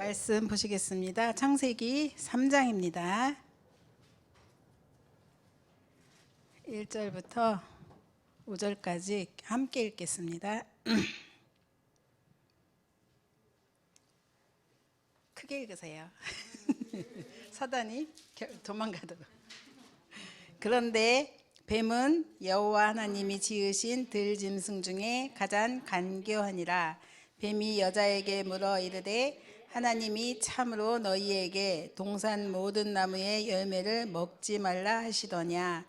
말씀 보시겠습니다. 창세기 3장입니다. 1절부터 5절까지 함께 읽겠습니다. 크게 읽으세요. 사단이 도망가도록. 그런데 뱀은 여호와 하나님이 지으신 들짐승 중에 가장 간교하니라. 뱀이 여자에게 물어 이르되 하나님이 참으로 너희에게 동산 모든 나무의 열매를 먹지 말라 하시더냐.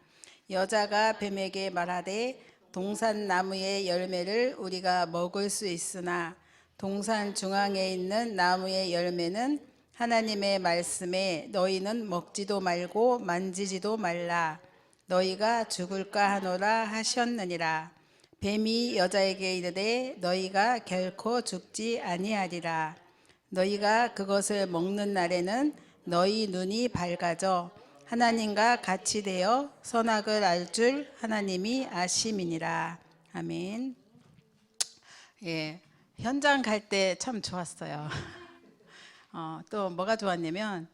여자가 뱀에게 말하되 동산 나무의 열매를 우리가 먹을 수 있으나 동산 중앙에 있는 나무의 열매는 하나님의 말씀에 너희는 먹지도 말고 만지지도 말라. 너희가 죽을까 하노라 하셨느니라. 뱀이 여자에게 이르되 너희가 결코 죽지 아니하리라. 너희가 그것을 먹는 날에는 너희 눈이 밝아져 하나님과 같이 되어 선악을 알 줄 하나님이 아심이니라. 아멘. 예, 현장 갈 때 참 좋았어요. 또 뭐가 좋았냐면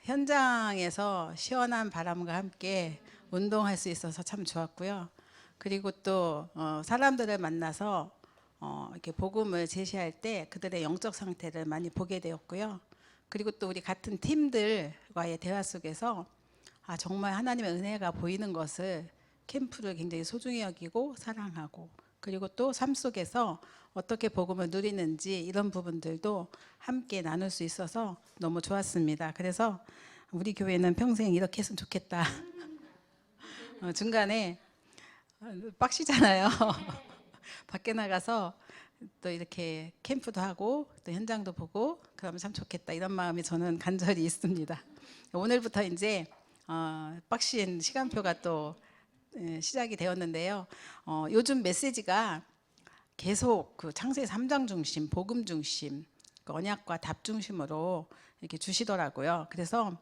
현장에서 시원한 바람과 함께 운동할 수 있어서 참 좋았고요. 그리고 또 사람들을 만나서 이렇게 복음을 제시할 때 그들의 영적 상태를 많이 보게 되었고요. 그리고 또 우리 같은 팀들과의 대화 속에서 정말 하나님의 은혜가 보이는 것을 캠프를 굉장히 소중히 여기고 사랑하고, 그리고 또 삶 속에서 어떻게 복음을 누리는지 이런 부분들도 함께 나눌 수 있어서 너무 좋았습니다. 그래서 우리 교회는 평생 이렇게 했으면 좋겠다. 중간에 빡시잖아요. 밖에 나가서 또 이렇게 캠프도 하고 또 현장도 보고 그러면 참 좋겠다, 이런 마음이 저는 간절히 있습니다. 오늘부터 이제 빡신 시간표가 또 시작이 되었는데요. 요즘 메시지가 계속 그 창세기 3장 중심, 복음 중심, 그 언약과 답 중심으로 이렇게 주시더라고요. 그래서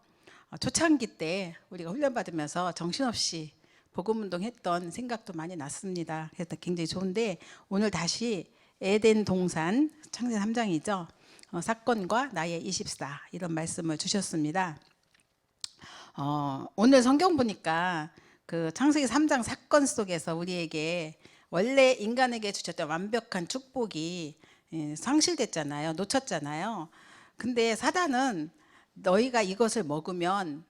초창기 때 우리가 훈련받으면서 정신없이 복음 운동했던 생각도 많이 났습니다. 그래서 굉장히 좋은데, 오늘 다시 에덴 동산 창세기 3장이죠. 사건과 나의 24 이런 말씀을 주셨습니다. 오늘 성경 보니까 그 창세기 3장 사건 속에서 우리에게 원래 인간에게 주셨던 완벽한 축복이 상실됐잖아요. 놓쳤잖아요. 근데 사단은 너희가 이것을 먹으면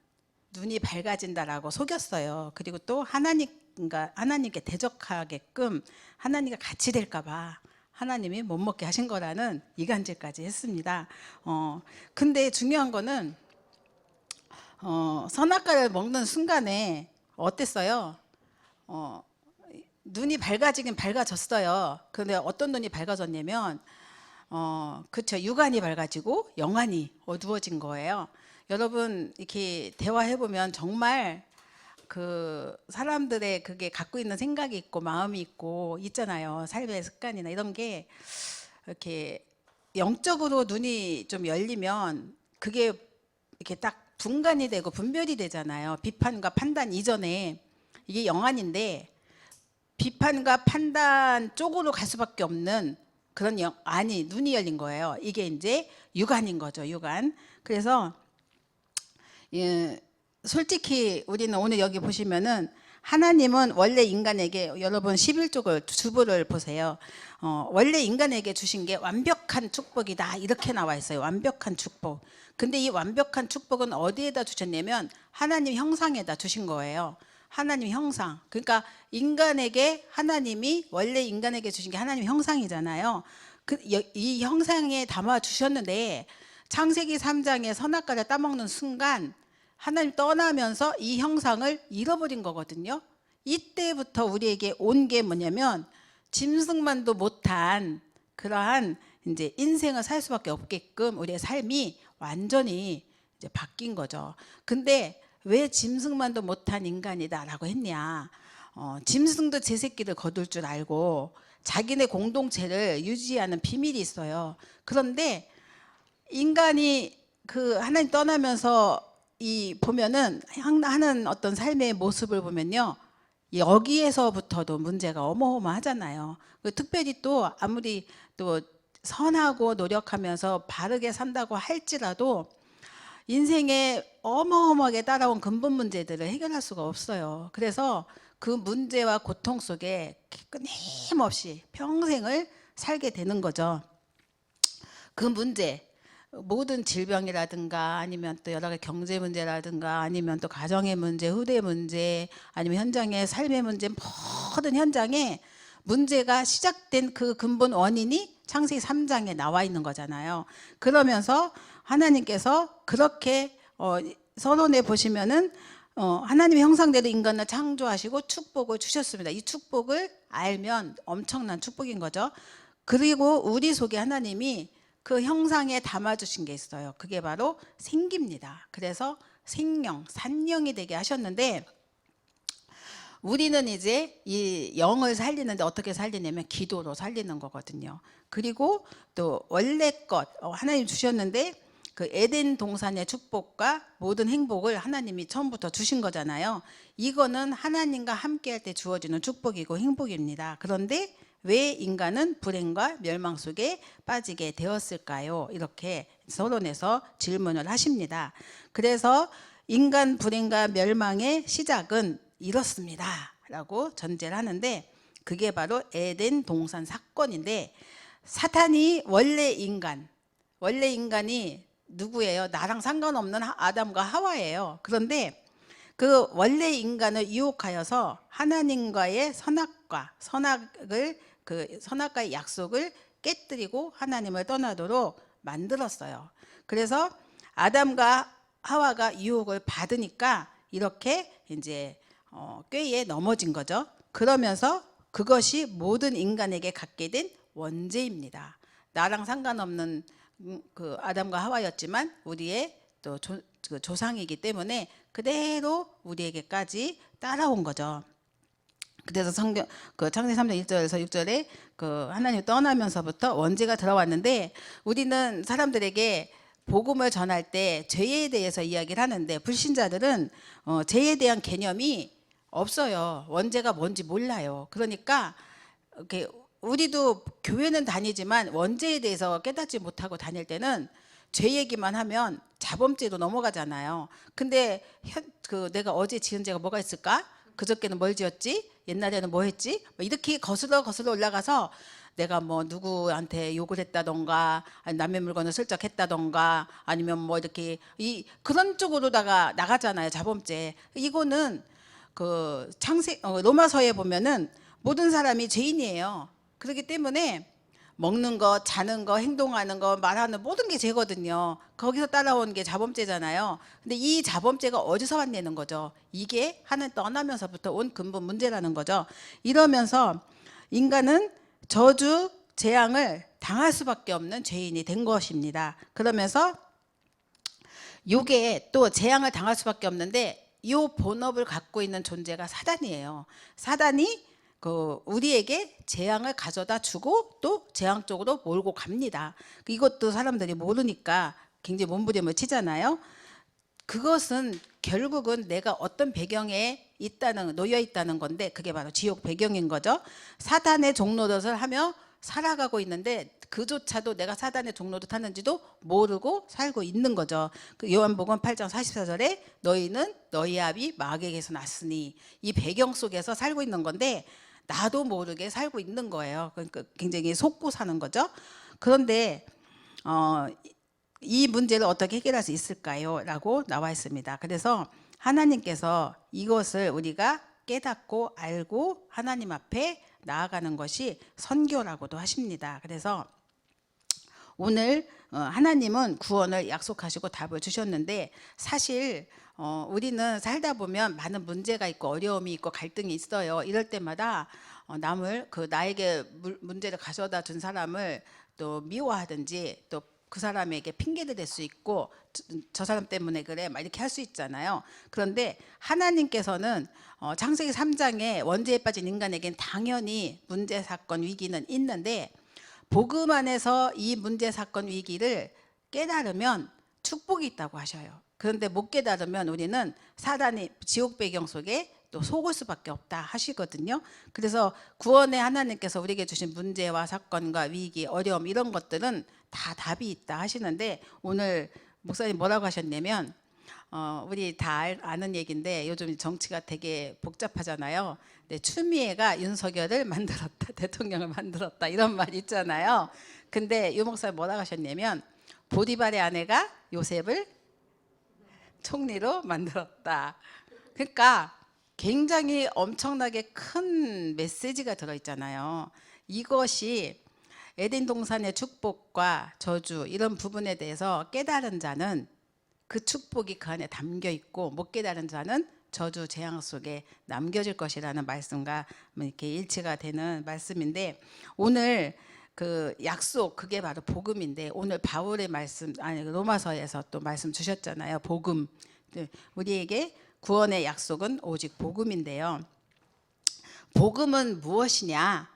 눈이 밝아진다라고 속였어요. 그리고 또 하나님께 대적하게끔 하나님과 같이 될까 봐 하나님이 못 먹게 하신 거라는 이간질까지 했습니다. 근데 중요한 거는 선악과를 먹는 순간에 어땠어요? 눈이 밝아지긴 밝아졌어요. 근데 어떤 눈이 밝아졌냐면 그쵸, 육안이 밝아지고 영안이 어두워진 거예요. 여러분 이렇게 대화해 보면 정말 그 사람들의 그게 갖고 있는 생각이 있고 마음이 있고 있잖아요. 삶의 습관이나 이런 게 이렇게 영적으로 눈이 좀 열리면 그게 이렇게 딱 분간이 되고 분별이 되잖아요. 비판과 판단 이전에 이게 영안인데 비판과 판단 쪽으로 갈 수밖에 없는 그런 눈이 열린 거예요. 이게 이제 육안인 거죠. 육안. 그래서 솔직히 우리는 오늘 여기 보시면은 하나님은 원래 인간에게, 여러분 11쪽을 주부를 보세요. 원래 인간에게 주신 게 완벽한 축복이다 이렇게 나와 있어요. 완벽한 축복. 근데 이 완벽한 축복은 어디에다 주셨냐면 하나님 형상에다 주신 거예요. 하나님 형상. 그러니까 인간에게 하나님이 원래 인간에게 주신 게 하나님 형상이잖아요. 이 형상에 담아 주셨는데 창세기 3장에 선악과를 따먹는 순간 하나님 떠나면서 이 형상을 잃어버린 거거든요. 이때부터 우리에게 온 게 뭐냐면 짐승만도 못한 그러한 이제 인생을 살 수밖에 없게끔 우리의 삶이 완전히 이제 바뀐 거죠. 근데 왜 짐승만도 못한 인간이다라고 했냐? 짐승도 제 새끼를 거둘 줄 알고 자기네 공동체를 유지하는 비밀이 있어요. 그런데 인간이 그 하나님 떠나면서 보면은 하는 어떤 삶의 모습을 보면요, 여기에서부터도 문제가 어마어마하잖아요. 특별히 또 아무리 또 선하고 노력하면서 바르게 산다고 할지라도 인생에 어마어마하게 따라온 근본 문제들을 해결할 수가 없어요. 그래서 그 문제와 고통 속에 끊임없이 평생을 살게 되는 거죠. 그 문제, 모든 질병이라든가 아니면 또 여러 가지 경제 문제라든가 아니면 또 가정의 문제, 후대 문제, 아니면 현장의 삶의 문제, 모든 현장에 문제가 시작된 그 근본 원인이 창세기 3장에 나와 있는 거잖아요. 그러면서 하나님께서 그렇게 서론에 보시면은 하나님의 형상대로 인간을 창조하시고 축복을 주셨습니다. 이 축복을 알면 엄청난 축복인 거죠. 그리고 우리 속에 하나님이 그 형상에 담아주신 게 있어요. 그게 바로 생기입니다. 그래서 생령, 산령이 되게 하셨는데 우리는 이제 이 영을 살리는데 어떻게 살리냐면 기도로 살리는 거거든요. 그리고 또 원래 것 하나님 주셨는데 그 에덴 동산의 축복과 모든 행복을 하나님이 처음부터 주신 거잖아요. 이거는 하나님과 함께 할 때 주어지는 축복이고 행복입니다. 그런데 왜 인간은 불행과 멸망 속에 빠지게 되었을까요? 이렇게 서론에서 질문을 하십니다. 그래서 인간 불행과 멸망의 시작은 이렇습니다 라고 전제를 하는데 그게 바로 에덴 동산 사건인데 사탄이 원래 인간이 누구예요? 나랑 상관없는 아담과 하와예요. 그런데 그 원래 인간을 유혹하여서 하나님과의 선악과의 약속을 깨뜨리고 하나님을 떠나도록 만들었어요. 그래서 아담과 하와가 유혹을 받으니까 이렇게 이제 꾀에 넘어진 거죠. 그러면서 그것이 모든 인간에게 갖게 된 원죄입니다. 나랑 상관없는 그 아담과 하와였지만 우리의 또 조상이기 때문에 그대로 우리에게까지 따라온 거죠. 그래서 그 창세기 3장 1절에서 6절에 그 하나님 떠나면서부터 원죄가 들어왔는데 우리는 사람들에게 복음을 전할 때 죄에 대해서 이야기를 하는데 불신자들은 죄에 대한 개념이 없어요. 원죄가 뭔지 몰라요. 그러니까 이렇게 우리도 교회는 다니지만 원죄에 대해서 깨닫지 못하고 다닐 때는 죄 얘기만 하면 자범죄로 넘어가잖아요. 근데 내가 어제 지은 죄가 뭐가 있을까? 그저께는 뭘 지었지? 옛날에는 뭐 했지? 이렇게 거슬러 올라가서 내가 뭐 누구한테 욕을 했다던가 남의 물건을 슬쩍 했다던가 아니면 뭐 이렇게 그런 쪽으로다가 나가잖아요. 자범죄. 이거는 그 로마서에 보면은 모든 사람이 죄인이에요. 그렇기 때문에 먹는 거, 자는 거, 행동하는 거, 말하는 모든 게 죄거든요. 거기서 따라온 게 자범죄잖아요. 근데 이 자범죄가 어디서 왔냐는 거죠. 이게 하나님 떠나면서부터 온 근본 문제라는 거죠. 이러면서 인간은 저주, 재앙을 당할 수밖에 없는 죄인이 된 것입니다. 그러면서 이게 또 재앙을 당할 수밖에 없는데 이 본업을 갖고 있는 존재가 사단이에요. 사단이 우리에게 재앙을 가져다 주고 또 재앙 쪽으로 몰고 갑니다. 이것도 사람들이 모르니까 굉장히 몸부림을 치잖아요. 그것은 결국은 내가 어떤 배경에 놓여 있다는 건데 그게 바로 지옥 배경인 거죠. 사단의 종노릇을 하며 살아가고 있는데 그조차도 내가 사단의 종노릇 하는지도 모르고 살고 있는 거죠. 요한복음 8장 44절에 너희는 너희 아비 마귀에게서 났으니 이 배경 속에서 살고 있는 건데 나도 모르게 살고 있는 거예요. 그러니까 굉장히 속고 사는 거죠. 그런데 이 문제를 어떻게 해결할 수 있을까요? 라고 나와 있습니다. 그래서 하나님께서 이것을 우리가 깨닫고 알고 하나님 앞에 나아가는 것이 선교라고도 하십니다. 그래서 오늘 하나님은 구원을 약속하시고 답을 주셨는데 사실 우리는 살다 보면 많은 문제가 있고 어려움이 있고 갈등이 있어요. 이럴 때마다 나에게 문제를 가져다 준 사람을 또 미워하든지 또 그 사람에게 핑계를 댈 수 있고 저 사람 때문에 그래 막 이렇게 할 수 있잖아요. 그런데 하나님께서는 창세기 3장에 원죄에 빠진 인간에겐 당연히 문제 사건 위기는 있는데 복음 안에서 이 문제 사건 위기를 깨달으면 축복이 있다고 하셔요. 그런데 못 깨달으면 우리는 사단의 지옥 배경 속에 또 또 속을 수밖에 없다 하시거든요. 그래서 구원의 하나님께서 우리에게 주신 문제와 사건과 위기, 어려움 이런 것들은 다 답이 있다 하시는데, 오늘 목사님 뭐라고 하셨냐면 우리 다 아는 얘기인데 요즘 정치가 되게 복잡하잖아요. 근데 추미애가 윤석열을 만들었다, 대통령을 만들었다 이런 말 있잖아요. 근데 유 목사님 뭐라고 하셨냐면 보디발의 아내가 요셉을 총리로 만들었다. 그러니까 굉장히 엄청나게 큰 메시지가 들어있잖아요. 이것이 에덴 동산의 축복과 저주 이런 부분에 대해서 깨달은 자는 그 축복이 그 안에 담겨 있고, 못 깨달은 자는 저주 재앙 속에 남겨질 것이라는 말씀과 이렇게 일치가 되는 말씀인데, 오늘 그 약속, 그게 바로 복음인데, 오늘 바울의 말씀, 아니 로마서에서 또 말씀 주셨잖아요. 복음. 우리에게 구원의 약속은 오직 복음인데요. 복음은 무엇이냐?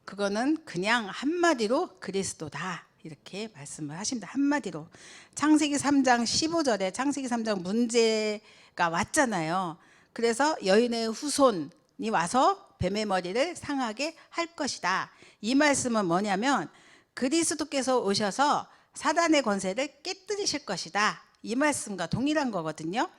그거는 그냥 한마디로 그리스도다, 이렇게 말씀을 하십니다. 한마디로. 창세기 3장 15절에 창세기 3장 문제가 왔잖아요. 그래서 여인의 후손이 와서 뱀의 머리를 상하게 할 것이다. 이 말씀은 뭐냐면 그리스도께서 오셔서 사단의 권세를 깨뜨리실 것이다, 이 말씀과 동일한 거거든요.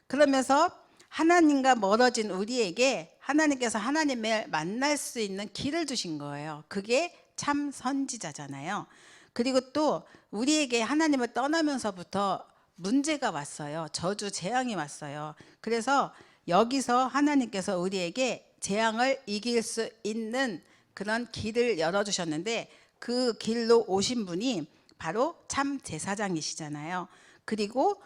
그러면서 하나님과 멀어진 우리에게 하나님께서 하나님을 만날 수 있는 길을 주신 거예요. 그게 참 선지자잖아요. 그리고 또 우리에게 하나님을 떠나면서부터 문제가 왔어요. 저주 재앙이 왔어요. 그래서 여기서 하나님께서 우리에게 재앙을 이길 수 있는 그런 길을 열어주셨는데, 그 길로 오신 분이 바로 참 제사장이시잖아요. 그리고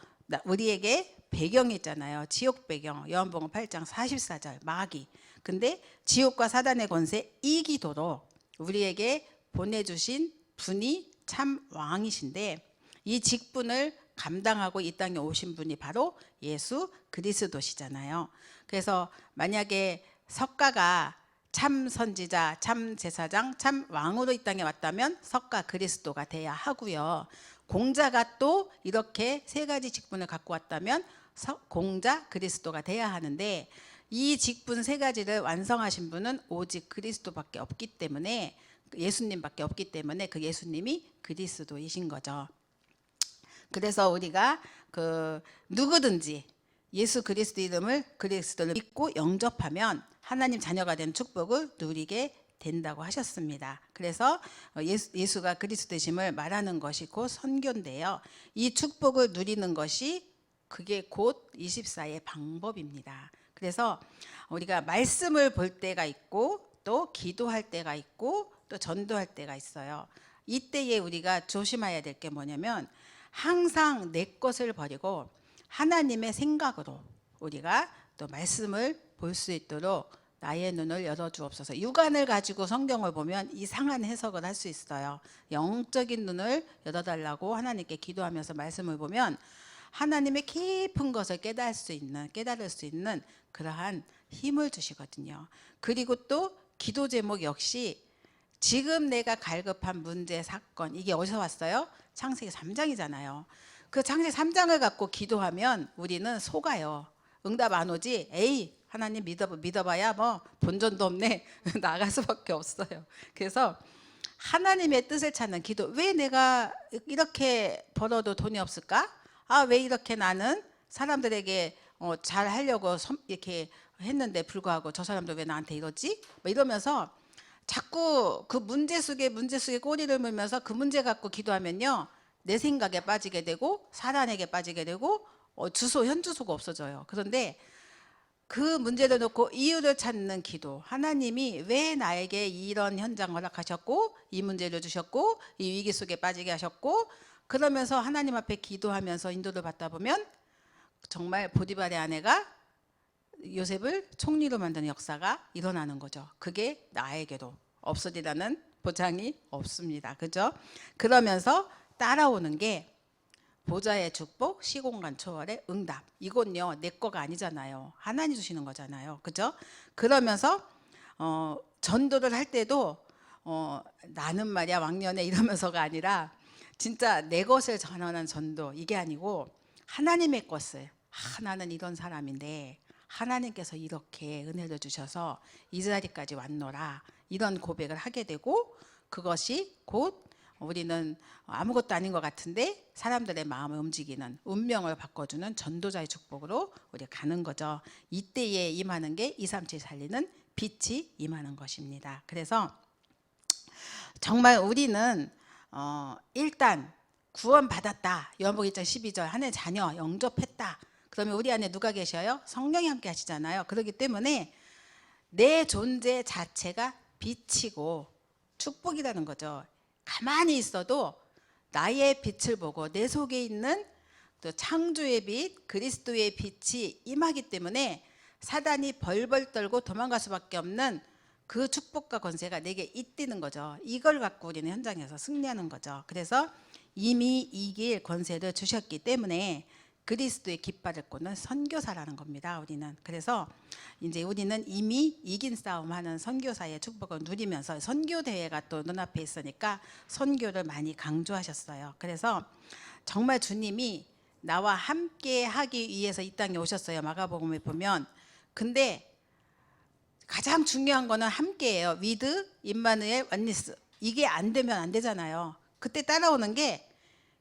우리에게 배경이 있잖아요. 지옥 배경, 요한복음 8장 44절 마귀. 근데 지옥과 사단의 권세 이기도록 우리에게 보내주신 분이 참 왕이신데, 이 직분을 감당하고 이 땅에 오신 분이 바로 예수 그리스도시잖아요. 그래서 만약에 석가가 참 선지자, 참 제사장, 참 왕으로 이 땅에 왔다면 석가 그리스도가 돼야 하고요. 공자가 또 이렇게 세 가지 직분을 갖고 왔다면 공자 그리스도가 돼야 하는데, 이 직분 세 가지를 완성하신 분은 오직 그리스도밖에 없기 때문에, 예수님밖에 없기 때문에 그 예수님이 그리스도이신 거죠. 그래서 우리가 그 누구든지 예수 그리스도 이름을, 그리스도를 믿고 영접하면 하나님 자녀가 된 축복을 누리게 된다고 하셨습니다. 그래서 예수가 그리스도이심을 말하는 것이 곧 선교인데요. 이 축복을 누리는 것이 그게 곧 24의 방법입니다. 그래서 우리가 말씀을 볼 때가 있고, 또 기도할 때가 있고, 또 전도할 때가 있어요. 이때에 우리가 조심해야 될 게 뭐냐면, 항상 내 것을 버리고 하나님의 생각으로 우리가 또 말씀을 볼 수 있도록 나의 눈을 열어주옵소서. 육안을 가지고 성경을 보면 이상한 해석을 할 수 있어요. 영적인 눈을 열어달라고 하나님께 기도하면서 말씀을 보면 하나님의 깊은 것을 깨달을 수 있는 그러한 힘을 주시거든요. 그리고 또 기도 제목 역시 지금 내가 갈급한 문제, 사건, 이게 어디서 왔어요? 창세기 3장이잖아요. 그 창세기 3장을 갖고 기도하면 우리는 속아요. 응답 안 오지? 에이, 하나님 믿어봐야 뭐 본전도 없네. 나갈 수밖에 없어요. 그래서 하나님의 뜻을 찾는 기도. 왜 내가 이렇게 벌어도 돈이 없을까? 아, 왜 이렇게 나는 사람들에게 잘 하려고 이렇게 했는데 불구하고 저 사람도 왜 나한테 이러지? 뭐 이러면서 자꾸 그 문제 속에 꼬리를 물면서 그 문제 갖고 기도하면요, 내 생각에 빠지게 되고 사단에게 빠지게 되고 현주소가 없어져요. 그런데 그 문제를 놓고 이유를 찾는 기도. 하나님이 왜 나에게 이런 현장 허락하셨고, 이 문제를 주셨고, 이 위기 속에 빠지게 하셨고, 그러면서 하나님 앞에 기도하면서 인도를 받다 보면 정말 보디발의 아내가 요셉을 총리로 만드는 역사가 일어나는 거죠. 그게 나에게도 없으리라는 보장이 없습니다. 그죠? 그러면서 따라오는 게 보좌의 축복, 시공간 초월의 응답. 이건요, 내 거가 아니잖아요. 하나님 주시는 거잖아요. 그죠? 그러면서 전도를 할 때도 나는 말이야 왕년에 이러면서가 아니라 진짜 내 것을 전하는 전도, 이게 아니고 하나님의 것을, 나는 이런 사람인데 하나님께서 이렇게 은혜를 주셔서 이 자리까지 왔노라, 이런 고백을 하게 되고, 그것이 곧 우리는 아무것도 아닌 것 같은데 사람들의 마음을 움직이는, 운명을 바꿔주는 전도자의 축복으로 우리가 가는 거죠. 이때에 임하는 게 237 살리는 빛이 임하는 것입니다. 그래서 정말 우리는 일단 구원받았다, 요한복음 1장 12절 하나님의 자녀 영접했다, 그러면 우리 안에 누가 계셔요? 성령이 함께 하시잖아요. 그렇기 때문에 내 존재 자체가 빛이고 축복이라는 거죠. 가만히 있어도 나의 빛을 보고 내 속에 있는 또 창조의 빛, 그리스도의 빛이 임하기 때문에 사단이 벌벌 떨고 도망갈 수밖에 없는 그 축복과 권세가 내게 있다는 거죠. 이걸 갖고 우리는 현장에서 승리하는 거죠. 그래서 이미 이길 권세를 주셨기 때문에 그리스도의 깃발을 꽂는 선교사라는 겁니다. 우리는. 그래서 이제 우리는 이미 이긴 싸움하는 선교사의 축복을 누리면서, 선교 대회가 또 눈앞에 있으니까 선교를 많이 강조하셨어요. 그래서 정말 주님이 나와 함께 하기 위해서 이 땅에 오셨어요. 마가복음에 보면. 근데 가장 중요한 거는 함께예요. 위드, 임마누엘, 원니스. 이게 안 되면 안 되잖아요. 그때 따라오는 게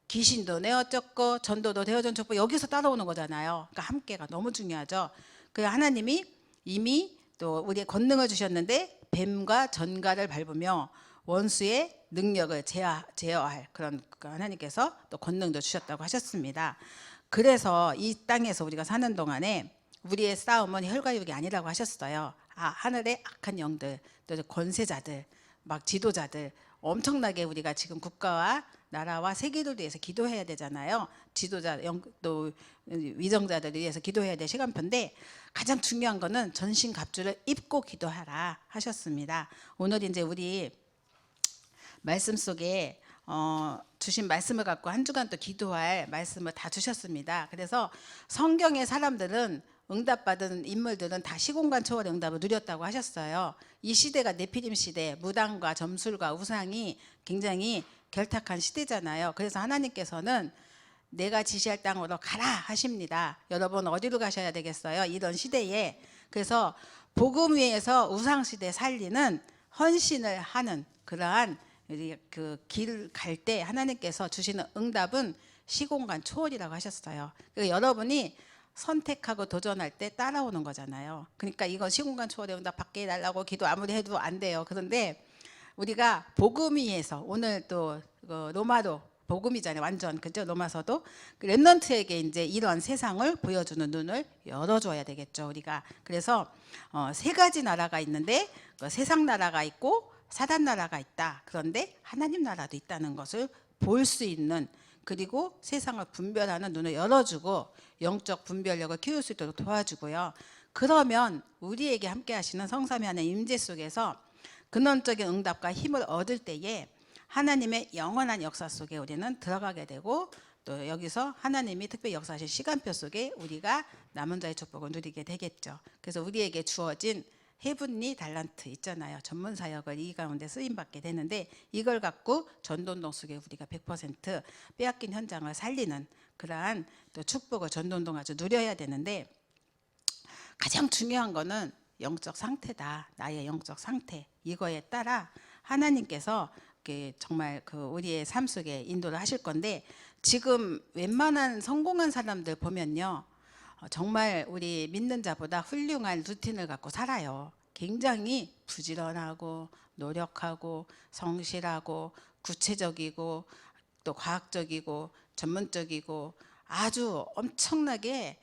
귀신도 내어쫓고 전도도 되어전쫓고 여기서 따라오는 거잖아요. 그러니까 함께가 너무 중요하죠. 그래서 하나님이 이미 또 우리의 권능을 주셨는데 뱀과 전갈을 밟으며 원수의 능력을 제어할 그런 하나님께서 또 권능도 주셨다고 하셨습니다. 그래서 이 땅에서 우리가 사는 동안에 우리의 싸움은 혈과 육이 아니라고 하셨어요. 하늘의 악한 영들, 또 권세자들, 막 지도자들, 엄청나게 우리가 지금 국가와 나라와 세계를 위해서 기도해야 되잖아요. 지도자, 또 위정자들을 위해서 기도해야 될 시간표인데, 가장 중요한 거는 전신갑주를 입고 기도하라 하셨습니다. 오늘 이제 우리 말씀 속에 주신 말씀을 갖고 한 주간 또 기도할 말씀을 다 주셨습니다. 그래서 성경의 사람들은, 응답받은 인물들은 다 시공간 초월의 응답을 누렸다고 하셨어요. 이 시대가 네피림 시대, 무당과 점술과 우상이 굉장히 결탁한 시대잖아요. 그래서 하나님께서는 내가 지시할 땅으로 가라 하십니다. 여러분 어디로 가셔야 되겠어요? 이런 시대에. 그래서 복음 위에서 우상 시대 살리는 헌신을 하는 그러한 그 길 갈 때 하나님께서 주시는 응답은 시공간 초월이라고 하셨어요. 그러니까 여러분이 선택하고 도전할 때 따라오는 거잖아요. 그러니까 이건 시공간 초월의 응답 받게 해달라고 기도 아무리 해도 안 돼요. 그런데 우리가 복음 위에서, 오늘 또 로마도 복음이잖아요. 완전, 그죠? 로마서도 렘넌트에게 이제 이런 세상을 보여주는 눈을 열어줘야 되겠죠, 우리가. 그래서 세 가지 나라가 있는데, 세상 나라가 있고 사단 나라가 있다. 그런데 하나님 나라도 있다는 것을 볼 수 있는, 그리고 세상을 분별하는 눈을 열어주고 영적 분별력을 키울 수 있도록 도와주고요. 그러면 우리에게 함께 하시는 성삼위 하나님 임재 속에서 근원적인 응답과 힘을 얻을 때에 하나님의 영원한 역사 속에 우리는 들어가게 되고, 또 여기서 하나님이 특별히 역사하신 시간표 속에 우리가 남은 자의 축복을 누리게 되겠죠. 그래서 우리에게 주어진 헤븐리 달란트 있잖아요. 전문 사역을 이 가운데 쓰임받게 되는데, 이걸 갖고 전도운동 속에 우리가 100% 빼앗긴 현장을 살리는 그러한 또 축복을 전도운동 아주 누려야 되는데, 가장 중요한 거는 영적 상태다. 나의 영적 상태. 이거에 따라 하나님께서 정말 우리의 삶 속에 인도를 하실 건데, 지금 웬만한 성공한 사람들 보면요, 정말 우리 믿는 자보다 훌륭한 루틴을 갖고 살아요. 굉장히 부지런하고 노력하고 성실하고 구체적이고 또 과학적이고 전문적이고 아주 엄청나게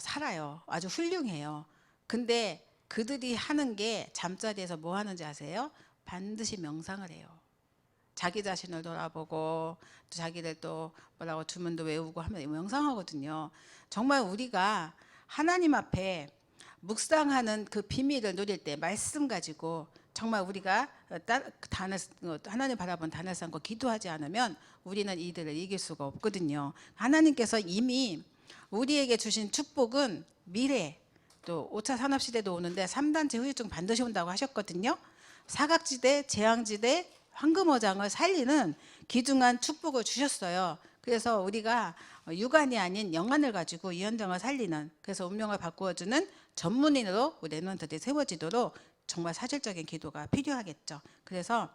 살아요. 아주 훌륭해요. 근데 그들이 하는 게 잠자리에서 뭐 하는지 아세요? 반드시 명상을 해요. 자기 자신을 돌아보고 또 자기들 또 뭐라고 주문도 외우고 하면 명상하거든요. 정말 우리가 하나님 앞에 묵상하는 그 비밀을 누릴 때 말씀 가지고 정말 우리가 하나님 바라본 단을 쌓고 기도하지 않으면 우리는 이들을 이길 수가 없거든요. 하나님께서 이미 우리에게 주신 축복은 미래, 또 5차 산업시대도 오는데 3단체 후유증 반드시 온다고 하셨거든요. 사각지대, 재앙지대, 황금어장을 살리는 귀중한 축복을 주셨어요. 그래서 우리가 육안이 아닌 영안을 가지고 이 현장을 살리는, 그래서 운명을 바꾸어주는 전문인으로 우리 랩런트들이 세워지도록 정말 사실적인 기도가 필요하겠죠. 그래서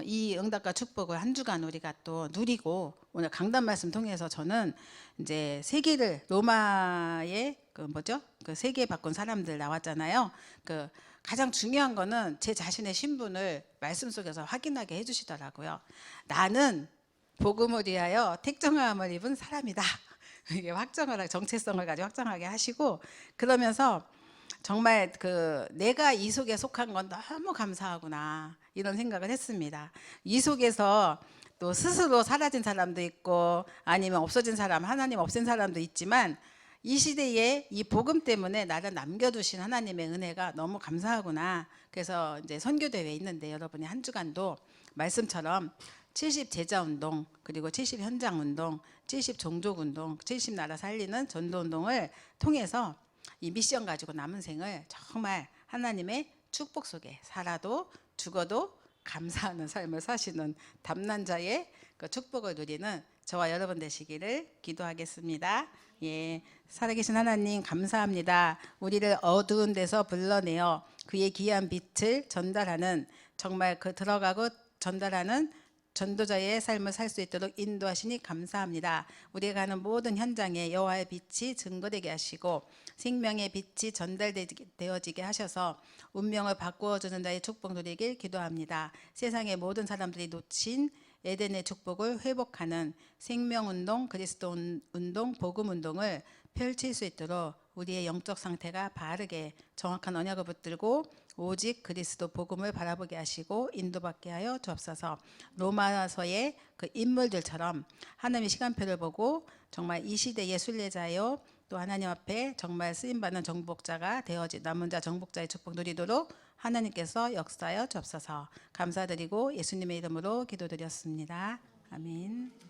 이 응답과 축복을 한 주간 우리가 또 누리고 오늘 강단 말씀 통해서 저는 이제 세계를 로마의 그 뭐죠? 그 세계 바꾼 사람들 나왔잖아요. 그 가장 중요한 거는 제 자신의 신분을 말씀 속에서 확인하게 해주시더라고요. 나는 복음을 위하여 택정함을 입은 사람이다. 이게 확정을 정체성을 가지고 확정하게 하시고 그러면서 정말 그 내가 이 속에 속한 건 너무 감사하구나 이런 생각을 했습니다. 이 속에서 또 스스로 사라진 사람도 있고 아니면 없어진 사람, 하나님 없앤 사람도 있지만 이 시대에 이 복음 때문에 나를 남겨두신 하나님의 은혜가 너무 감사하구나. 그래서 이제 선교대회 있는데 여러분이 한 주간도 말씀처럼 70 제자운동, 그리고 70 현장운동, 70 종족운동, 70 나라 살리는 전도운동을 통해서 이 미션 가지고 남은 생을 정말 하나님의 축복 속에 살아도 죽어도 감사하는 삶을 사시는 담난자의 그 축복을 누리는 저와 여러분 되시기를 기도하겠습니다. 예, 살아계신 하나님 감사합니다. 우리를 어두운 데서 불러내어 그의 귀한 빛을 전달하는 정말 그 들어가고 전달하는 전도자의 삶을 살 수 있도록 인도하시니 감사합니다. 우리가 가는 모든 현장에 여호와의 빛이 증거되게 하시고 생명의 빛이 전달되어지게 하셔서 운명을 바꾸어주는 자의 축복 누리길 기도합니다. 세상의 모든 사람들이 놓친 에덴의 축복을 회복하는 생명운동, 그리스도운동, 복음운동을 펼칠 수 있도록 우리의 영적 상태가 바르게 정확한 언약을 붙들고 오직 그리스도 복음을 바라보게 하시고 인도받게 하여 주옵소서. 로마서의 그 인물들처럼 하나님의 시간표를 보고 정말 이 시대의 순례자요 또 하나님 앞에 정말 쓰임받는 정복자가 되어진 남은 자 정복자의 축복 누리도록 하나님께서 역사하여 주옵소서. 감사드리고 예수님의 이름으로 기도드렸습니다. 아멘.